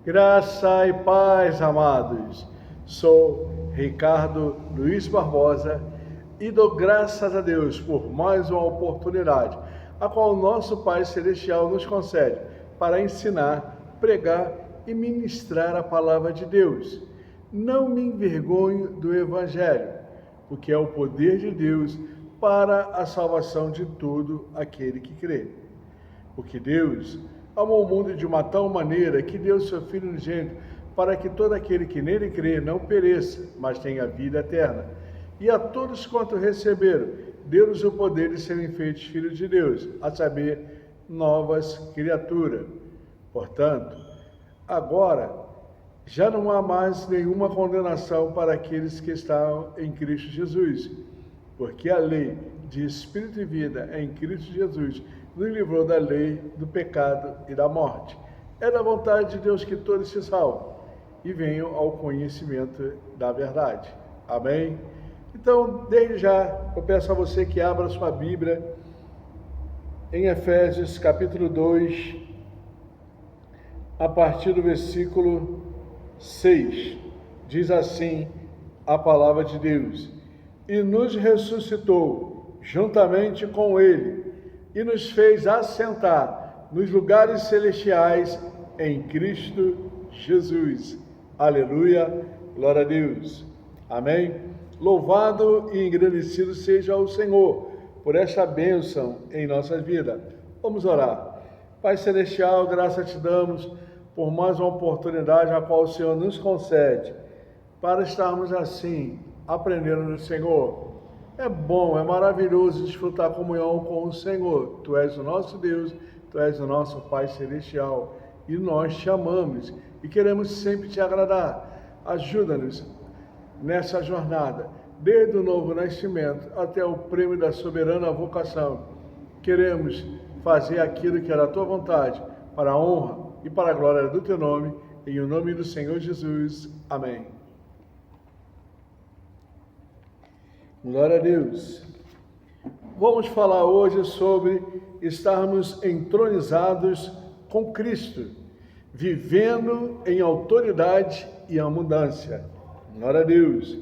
Graça e paz, amados. Sou Ricardo Luiz Barbosa e dou graças a Deus por mais uma oportunidade, a qual o nosso Pai Celestial nos concede para ensinar, pregar e ministrar a palavra de Deus. Não me envergonho do Evangelho, porque é o poder de Deus para a salvação de todo aquele que crê. Porque Deus amou o mundo de uma tal maneira que deu seu Filho unigênito para que todo aquele que nele crê não pereça, mas tenha vida eterna. E a todos quanto receberam, deu-lhes o poder de serem feitos filhos de Deus, a saber, novas criaturas. Portanto, agora já não há mais nenhuma condenação para aqueles que estão em Cristo Jesus, porque a lei de Espírito e vida em Cristo Jesus nos livrou da lei, do pecado e da morte. É da vontade de Deus que todos se salvem e venham ao conhecimento da verdade. Amém? Então, desde já, eu peço a você que abra sua Bíblia em Efésios capítulo 2, a partir do versículo 6. Diz assim a palavra de Deus: e nos ressuscitou juntamente com ele, e nos fez assentar nos lugares celestiais em Cristo Jesus. Aleluia, glória a Deus. Amém? Louvado e engrandecido seja o Senhor por esta bênção em nossas vidas. Vamos orar. Pai Celestial, graça te damos por mais uma oportunidade a qual o Senhor nos concede para estarmos assim, aprendendo do Senhor. É bom, é maravilhoso desfrutar a comunhão com o Senhor. Tu és o nosso Deus, Tu és o nosso Pai Celestial e nós te amamos e queremos sempre te agradar. Ajuda-nos nessa jornada, desde o novo nascimento até o prêmio da soberana vocação. Queremos fazer aquilo que é da Tua vontade, para a honra e para a glória do Teu nome, em o nome do Senhor Jesus. Amém. Glória a Deus. Vamos falar hoje sobre estarmos entronizados com Cristo, vivendo em autoridade e abundância. Glória a Deus.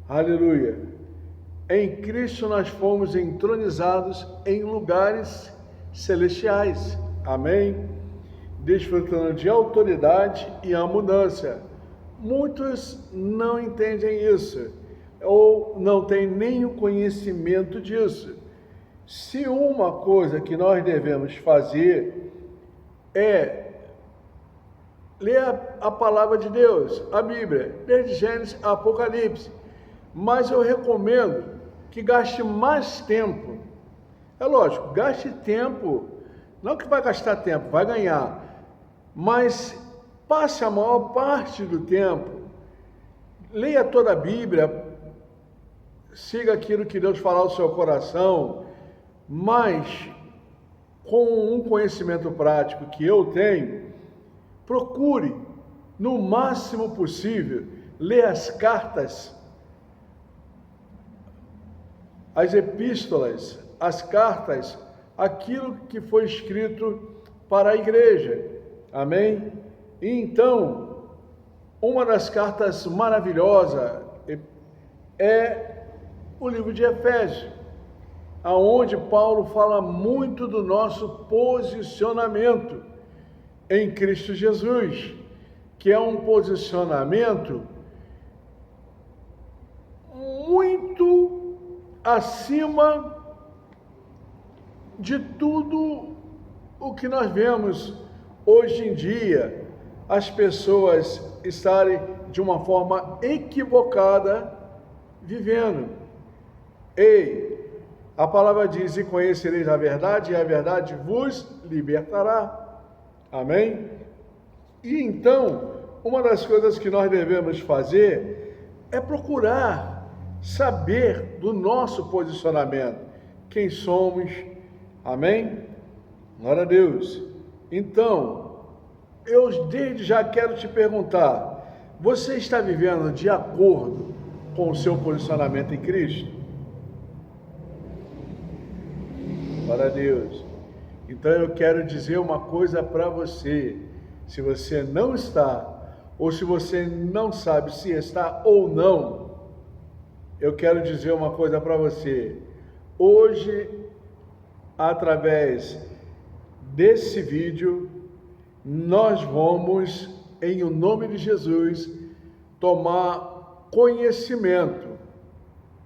Aleluia. Em Cristo nós fomos entronizados em lugares celestiais. Amém? Desfrutando de autoridade e abundância. Muitos não entendem isso, ou não tem nem o conhecimento disso. Se uma coisa que nós devemos fazer é ler a palavra de Deus, a Bíblia, desde Gênesis a Apocalipse, mas eu recomendo que gaste mais tempo. É lógico, gaste tempo, não que vai gastar tempo, vai ganhar, mas passe a maior parte do tempo, leia toda a Bíblia, siga aquilo que Deus falar ao seu coração, mas com um conhecimento prático que eu tenho, procure, no máximo possível, ler as cartas, as epístolas, as cartas, aquilo que foi escrito para a igreja. Amém? E então, uma das cartas maravilhosas é o livro de Efésios, aonde Paulo fala muito do nosso posicionamento em Cristo Jesus, que é um posicionamento muito acima de tudo o que nós vemos hoje em dia, as pessoas estarem de uma forma equivocada vivendo. Ei, a palavra diz: e conhecereis a verdade, e a verdade vos libertará. Amém? E então, uma das coisas que nós devemos fazer é procurar saber do nosso posicionamento, quem somos. Amém? Glória a Deus. Então, eu desde já quero te perguntar: você está vivendo de acordo com o seu posicionamento em Cristo? Glória a Deus. Então eu quero dizer uma coisa para você: Se você não está, ou se você não sabe se está ou não, eu quero dizer uma coisa para você. Hoje, através desse vídeo, nós vamos, em o nome de Jesus, tomar conhecimento.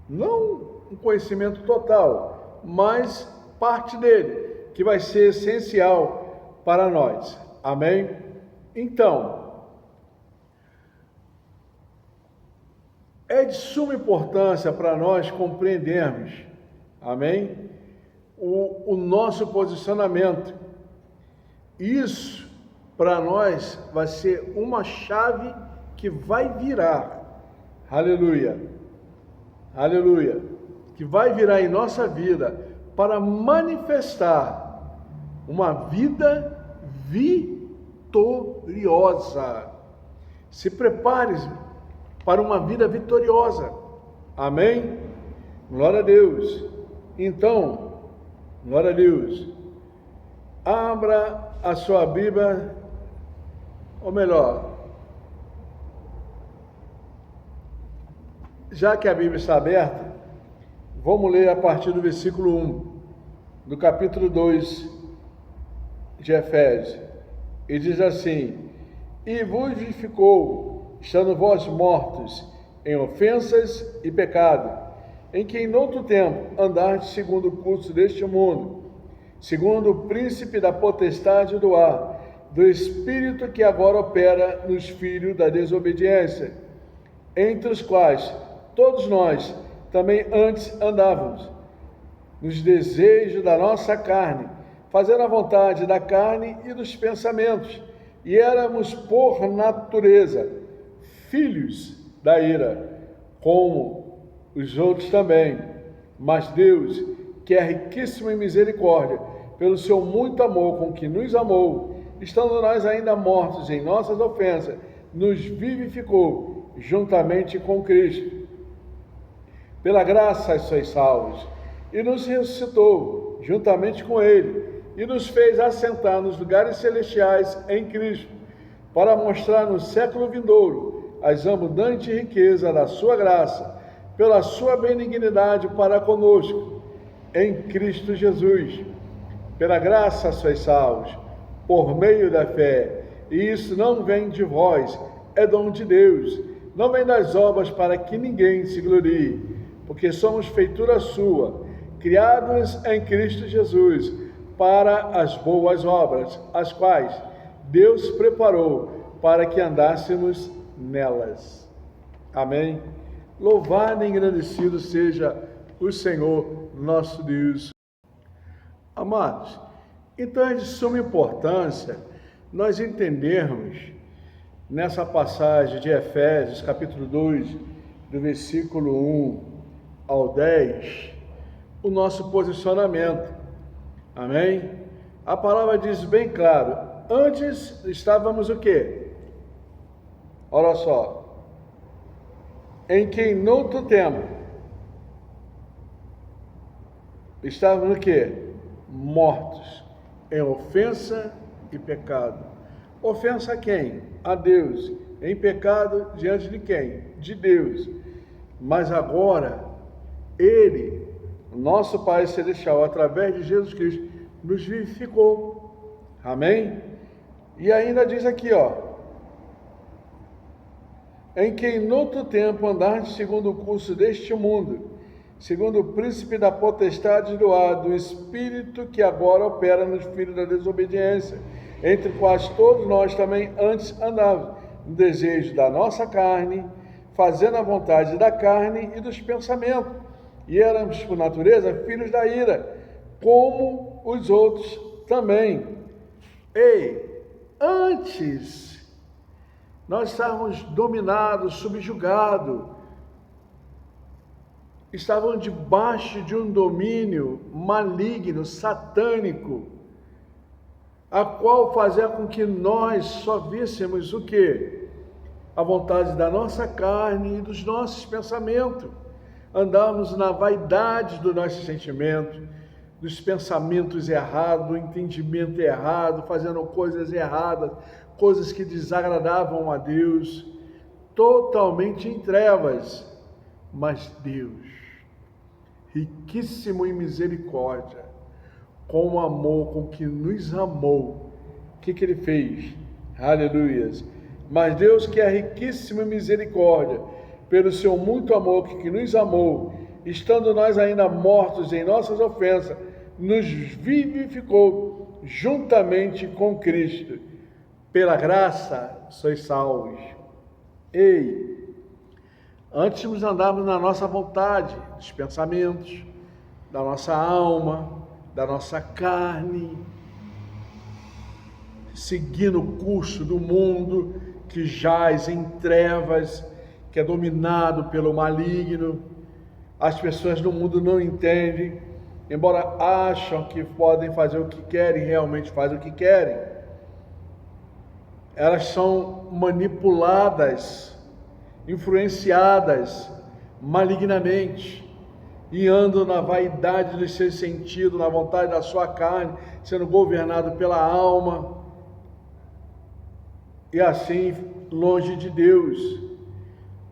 Não um conhecimento total, mas parte dele, que vai ser essencial para nós. Amém? Então, é de suma importância para nós compreendermos, amém? O nosso posicionamento. Isso, para nós, vai ser uma chave que vai virar, aleluia, aleluia, que vai virar em nossa vida para manifestar uma vida vitoriosa. Se prepare para uma vida vitoriosa. Amém? Glória a Deus. Então, glória a Deus. Abra a sua Bíblia, ou melhor, já que a Bíblia está aberta, vamos ler a partir do versículo 1, do capítulo 2 de Efésios. E diz assim: E vos vivificou, estando vós mortos em ofensas e pecado, em que em outro tempo andastes segundo o curso deste mundo, segundo o príncipe da potestade do ar, do espírito que agora opera nos filhos da desobediência, entre os quais todos nós também antes andávamos, nos desejos da nossa carne, fazendo a vontade da carne e dos pensamentos, e éramos por natureza filhos da ira, como os outros também. Mas Deus, que é riquíssimo em misericórdia, pelo seu muito amor com que nos amou, estando nós ainda mortos em nossas ofensas, nos vivificou juntamente com Cristo. Pela graça sois salvos, e nos ressuscitou juntamente com Ele, e nos fez assentar nos lugares celestiais em Cristo, para mostrar no século vindouro as abundantes riquezas da sua graça, pela sua benignidade para conosco, em Cristo Jesus. Pela graça sois salvos, por meio da fé, e isso não vem de vós, é dom de Deus, não vem das obras para que ninguém se glorie, porque somos feitura sua, criados em Cristo Jesus, para as boas obras, as quais Deus preparou para que andássemos nelas. Amém? Louvado e engrandecido seja o Senhor nosso Deus. Amados, então é de suma importância nós entendermos nessa passagem de Efésios, capítulo 2, do versículo 1 ao 10, o nosso posicionamento. Amém? A palavra diz bem claro, antes estávamos o quê? Olha só, em que em outro tempo estávamos o quê? Mortos em ofensa e pecado. Ofensa a quem? A Deus. Em pecado diante de quem? De Deus. Mas agora, Ele, nosso Pai Celestial, através de Jesus Cristo, nos vivificou. Amém? E ainda diz aqui, ó, em que em outro tempo andaste segundo o curso deste mundo, segundo o príncipe da potestade do ar, do espírito que agora opera nos filhos da desobediência, entre quais todos nós também antes andávamos, no desejo da nossa carne, fazendo a vontade da carne e dos pensamentos, e éramos por natureza filhos da ira, como os outros também. Ei, antes nós estávamos dominados, subjugados, estavam debaixo de um domínio maligno, satânico, a qual fazia com que nós só víssemos o quê? A vontade da nossa carne e dos nossos pensamentos. Andávamos na vaidade do nosso sentimento, dos pensamentos errados, do entendimento errado, fazendo coisas erradas, coisas que desagradavam a Deus, totalmente em trevas. Mas Deus, riquíssimo em misericórdia, com o amor com que nos amou, o que Ele fez? Aleluias! Mas Deus, que é riquíssimo em misericórdia, pelo seu muito amor que nos amou, estando nós ainda mortos em nossas ofensas, nos vivificou juntamente com Cristo. Pela graça sois salvos. Ei, antes de andarmos na nossa vontade, dos pensamentos, da nossa alma, da nossa carne, seguindo o curso do mundo que jaz em trevas, que é dominado pelo maligno. As pessoas no mundo não entendem, embora acham que podem fazer o que querem, realmente fazem o que querem. Elas são manipuladas, influenciadas malignamente e andam na vaidade dos seus sentidos, na vontade da sua carne, sendo governado pela alma, e assim longe de Deus.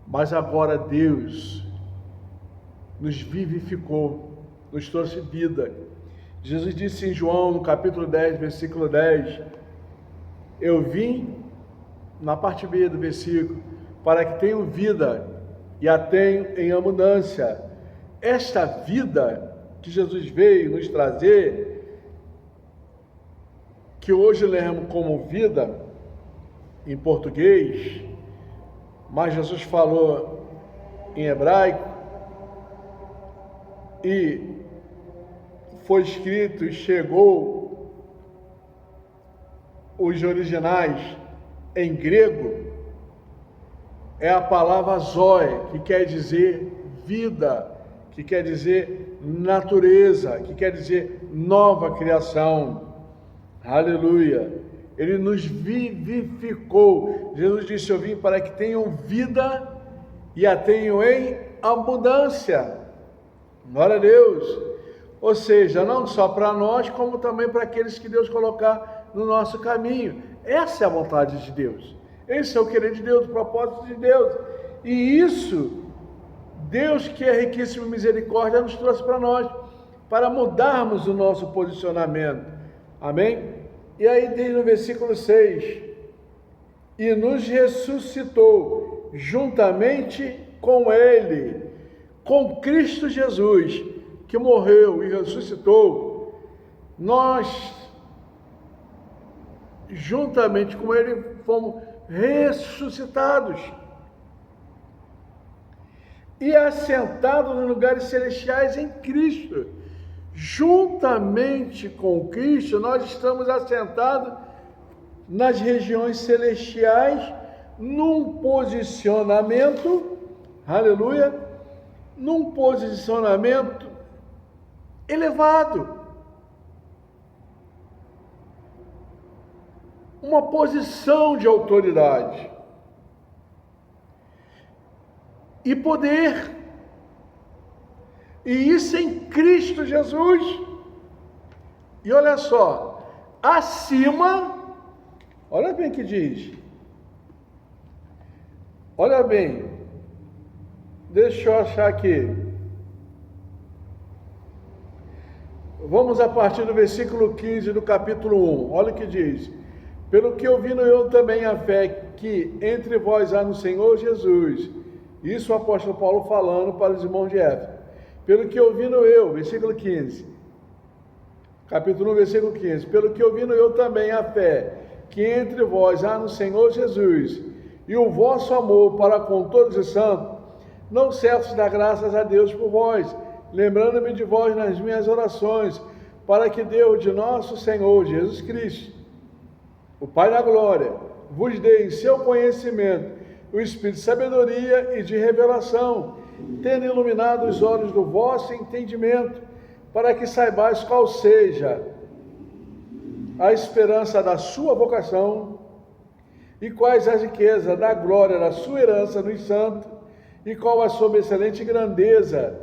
Mas agora Deus nos vivificou, nos trouxe vida. Jesus disse em João, no capítulo 10, versículo 10, eu vim, na parte B do versículo, para que tenham vida e a tenham em abundância. Esta vida que Jesus veio nos trazer, que hoje lemos como vida em português, mas Jesus falou em hebraico, e foi escrito e chegou os originais em grego, é a palavra zoe, que quer dizer vida, que quer dizer natureza, que quer dizer nova criação. Aleluia! Ele nos vivificou. Jesus disse, eu vim para que tenham vida e a tenham em abundância. Glória a Deus! Ou seja, não só para nós, como também para aqueles que Deus colocar no nosso caminho. Essa é a vontade de Deus. Esse é o querer de Deus, o propósito de Deus. E isso, Deus, que é riquíssimo em misericórdia, nos trouxe para nós, para mudarmos o nosso posicionamento. Amém? E aí diz no versículo 6, e nos ressuscitou juntamente com Ele, com Cristo Jesus, que morreu e ressuscitou, nós, juntamente com Ele, fomos ressuscitados e assentados nos lugares celestiais em Cristo. Juntamente com Cristo, nós estamos assentados nas regiões celestiais, num posicionamento, aleluia, num posicionamento elevado, uma posição de autoridade e poder, e isso em Cristo Jesus. E olha só, acima, olha bem o que diz, olha bem, deixa eu achar aqui, vamos a partir do versículo 15 do capítulo 1, olha o que diz, pelo que ouvindo eu também a fé que entre vós há no Senhor Jesus, isso o apóstolo Paulo falando para os irmãos de Éfeso, pelo que ouvindo eu, versículo 15, capítulo 1, versículo 15, pelo que ouvindo eu também a fé que entre vós há no Senhor Jesus, e o vosso amor para com todos os santos, não cesso de dar graças a Deus por vós, lembrando-me de vós nas minhas orações, para que Deus de nosso Senhor Jesus Cristo, o Pai da glória, vos dê em seu conhecimento o espírito de sabedoria e de revelação, tendo iluminado os olhos do vosso entendimento, para que saibais qual seja a esperança da sua vocação, e quais as riquezas da glória da sua herança nos santos, e qual a sua excelente grandeza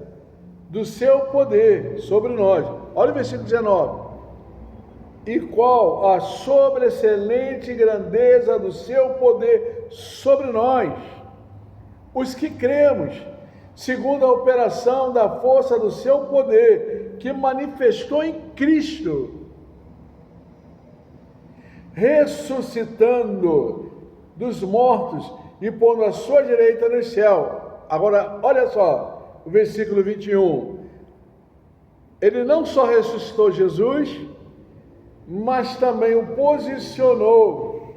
do seu poder sobre nós. Olha o versículo 19. E qual a sobreexcelente grandeza do seu poder sobre nós, os que cremos, segundo a operação da força do seu poder, que manifestou em Cristo, ressuscitando dos mortos e pondo a sua direita no céu. Agora, olha só, o versículo 21. Ele não só ressuscitou Jesus, mas também o posicionou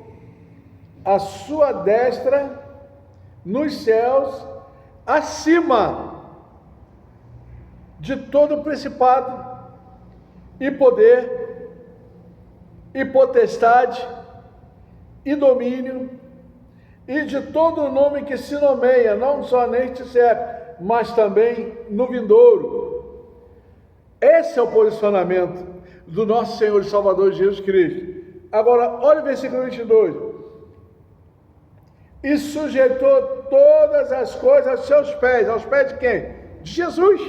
à sua destra nos céus, acima de todo principado e poder e potestade e domínio e de todo nome que se nomeia, não só neste século, mas também no vindouro. Esse é o posicionamento do nosso Senhor e Salvador Jesus Cristo. Agora, olha o versículo 22. E sujeitou todas as coisas aos seus pés. Aos pés de quem? De Jesus.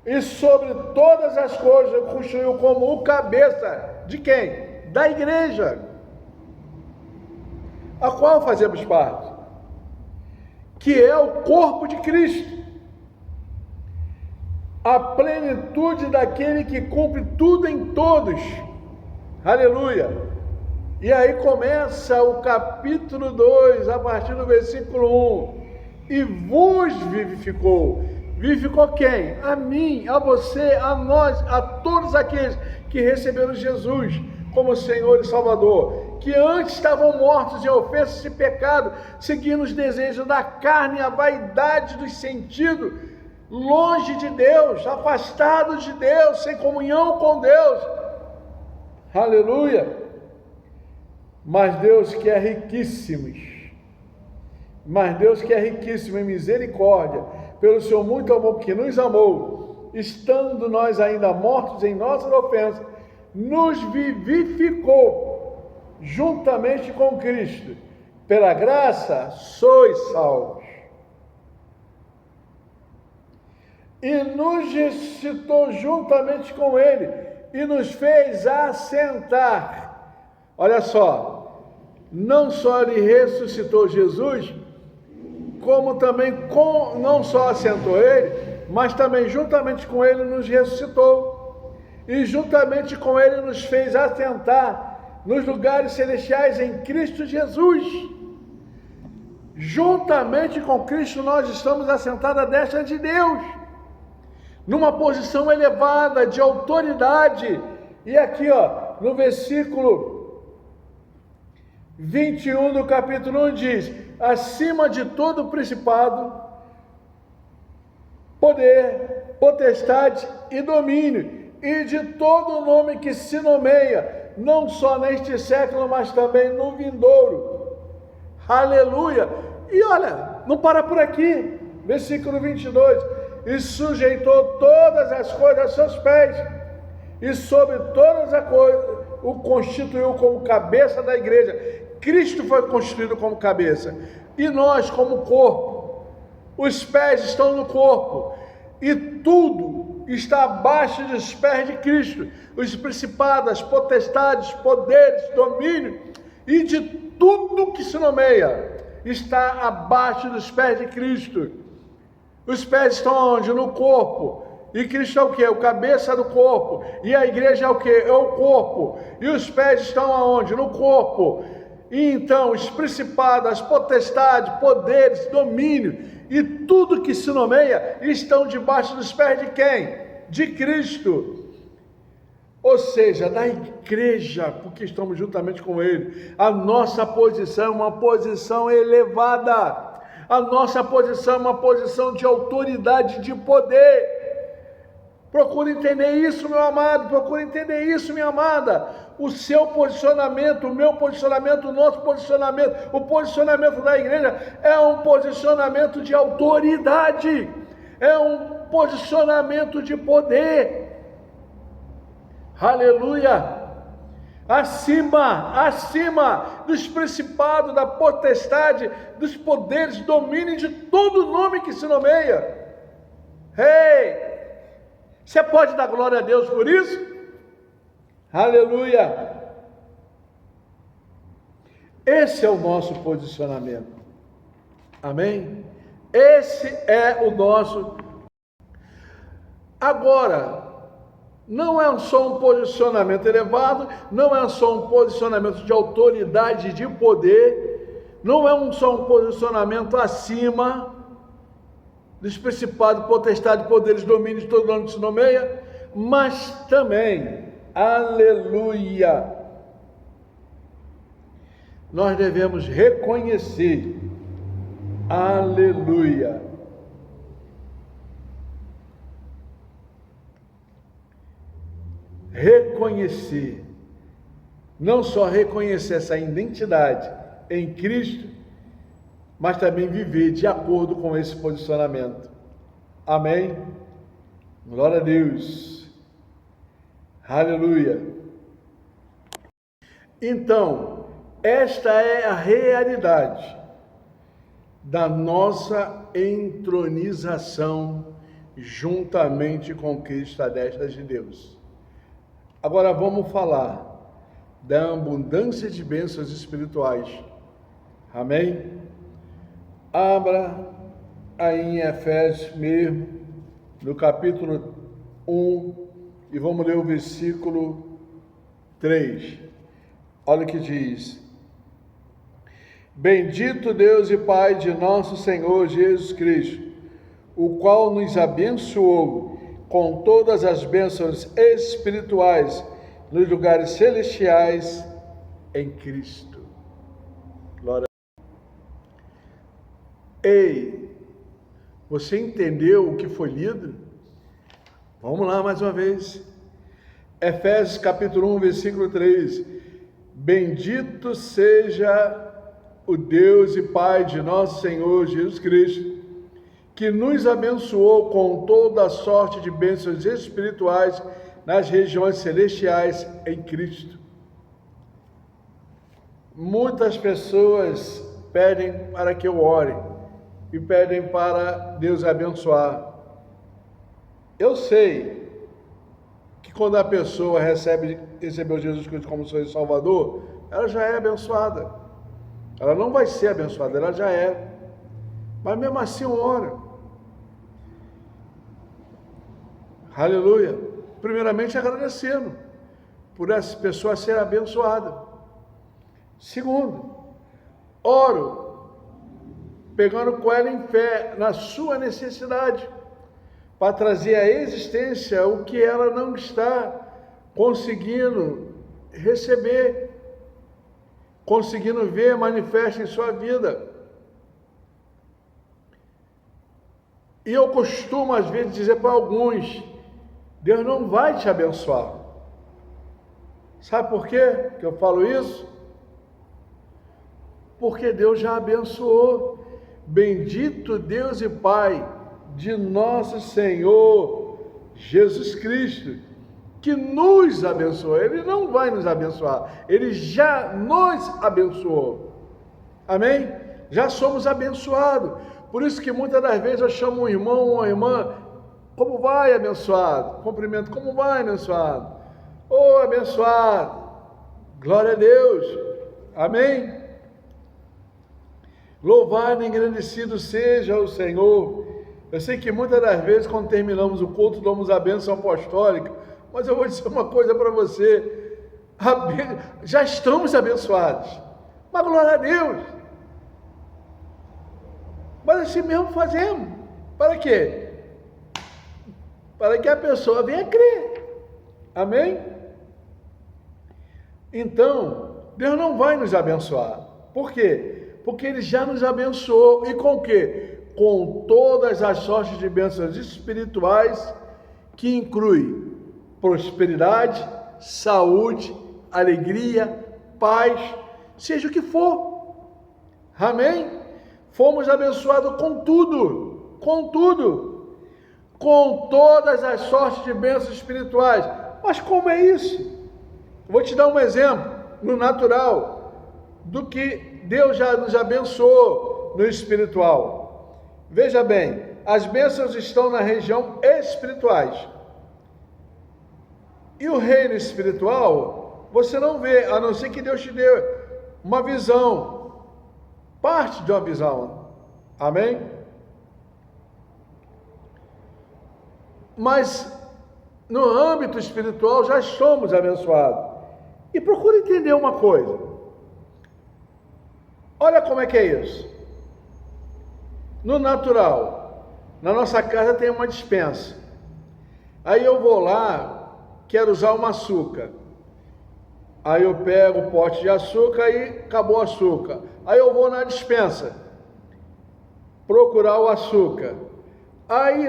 E sobre todas as coisas construiu como o cabeça de quem? Da igreja, a qual fazemos parte, que é o corpo de Cristo, a plenitude daquele que cumpre tudo em todos. Aleluia! E aí começa o capítulo 2, a partir do versículo 1. E vos vivificou. Vivificou quem? A mim, a você, a nós, a todos aqueles que receberam Jesus como Senhor e Salvador, que antes estavam mortos em ofensas e pecado, seguindo os desejos da carne e a vaidade dos sentidos, longe de Deus, afastados de Deus, sem comunhão com Deus. Aleluia! Mas Deus que é riquíssimo em misericórdia, pelo seu muito amor que nos amou, estando nós ainda mortos em nossas ofensas, nos vivificou juntamente com Cristo. Pela graça sois salvos. E nos ressuscitou juntamente com Ele e nos fez assentar. Olha só, não só Ele ressuscitou Jesus, como também não só assentou Ele, mas também juntamente com Ele nos ressuscitou. E juntamente com Ele nos fez assentar nos lugares celestiais em Cristo Jesus. Juntamente com Cristo nós estamos assentados à destra de Deus, numa posição elevada de autoridade. E aqui, ó, no versículo 21 do capítulo 1 diz: acima de todo principado, poder, potestade e domínio, e de todo nome que se nomeia, não só neste século, mas também no vindouro. Aleluia! E olha, não para por aqui, versículo 22, e sujeitou todas as coisas aos seus pés, e sobre todas as coisas o constituiu como cabeça da igreja. Cristo foi constituído como cabeça, e nós como corpo. Os pés estão no corpo, e tudo está abaixo dos pés de Cristo. Os principados, as potestades, poderes, domínio, e de tudo que se nomeia, está abaixo dos pés de Cristo. Os pés estão onde? No corpo. E Cristo é o que? O cabeça do corpo. E a igreja é o que? É o corpo. E os pés estão aonde? No corpo. E então os principados, as potestades, poderes, domínio e tudo que se nomeia estão debaixo dos pés de quem? De Cristo. Ou seja, da igreja, porque estamos juntamente com Ele. A nossa posição é uma posição elevada. A nossa posição é uma posição de autoridade, de poder. Procure entender isso, meu amado. Procure entender isso, minha amada. O seu posicionamento, o meu posicionamento, o nosso posicionamento, o posicionamento da igreja é um posicionamento de autoridade. É um posicionamento de poder. Aleluia! acima dos principados, da potestade, dos poderes, domínio de todo nome que se nomeia. Ei! Você pode dar glória a Deus por isso? Aleluia! Esse é o nosso posicionamento. Amém? Esse é o nosso. Agora, não é só um posicionamento elevado, não é só um posicionamento de autoridade, de poder, não é só um posicionamento acima dos principados, potestades, poderes, domínios, todo nome que se nomeia, mas também, aleluia, nós devemos reconhecer, aleluia, reconhecer, não só reconhecer essa identidade em Cristo, mas também viver de acordo com esse posicionamento. Amém? Glória a Deus. Aleluia. Então, esta é a realidade da nossa entronização juntamente com Cristo à destra de Deus. Agora vamos falar da abundância de bênçãos espirituais. Amém? Abra aí em Efésios mesmo, no capítulo 1, e vamos ler o versículo 3. Olha o que diz: Bendito Deus e Pai de nosso Senhor Jesus Cristo, o qual nos abençoou com todas as bênçãos espirituais nos lugares celestiais em Cristo. Glória a Deus. Ei, você entendeu o que foi lido? Vamos lá mais uma vez. Efésios capítulo 1, versículo 3. Bendito seja o Deus e Pai de nosso Senhor Jesus Cristo, que nos abençoou com toda a sorte de bênçãos espirituais nas regiões celestiais em Cristo. Muitas pessoas pedem para que eu ore e pedem para Deus abençoar. Eu sei que quando a pessoa recebeu Jesus Cristo como seu Salvador, ela já é abençoada. Ela não vai ser abençoada, ela já é. Mas mesmo assim ora. Aleluia. Primeiramente agradecendo por essa pessoa ser abençoada. Segundo, oro pegando com ela em fé na sua necessidade, para trazer à existência o que ela não está conseguindo receber, conseguindo ver manifesta em sua vida. E eu costumo às vezes dizer para alguns: Deus não vai te abençoar. Sabe por quê que eu falo isso? Porque Deus já abençoou. Bendito Deus e Pai de nosso Senhor Jesus Cristo, que nos abençoou. Ele não vai nos abençoar, Ele já nos abençoou. Amém? Já somos abençoados. Por isso que muitas das vezes eu chamo um irmão ou uma irmã: como vai, abençoado? Cumprimento: como vai, abençoado? Ô, abençoado! Glória a Deus! Amém? Louvado e engrandecido seja o Senhor. Eu sei que muitas das vezes, quando terminamos o culto, damos a bênção apostólica, mas eu vou dizer uma coisa para você: já estamos abençoados, mas glória a Deus. Mas assim mesmo fazemos. Para quê? Para que a pessoa venha crer. Amém? Então, Deus não vai nos abençoar. Por quê? Porque Ele já nos abençoou. E com o quê? Com todas as sortes de bênçãos espirituais, que inclui prosperidade, saúde, alegria, paz, seja o que for. Amém? Fomos abençoados com tudo, com todas as sortes de bênçãos espirituais. Mas como é isso? Vou te dar um exemplo no natural do que Deus já nos abençoou no espiritual. Veja bem, as bênçãos estão na região espirituais. E o reino espiritual, você não vê, a não ser que Deus te dê uma visão, parte de uma visão. Amém? Mas no âmbito espiritual já somos abençoados. E procure entender uma coisa. Olha como é que é isso. No natural, na nossa casa tem uma despensa. Aí eu vou lá, quero usar uma açúcar. Aí eu pego o pote de açúcar e acabou o açúcar. Aí eu vou na despensa procurar o açúcar. Aí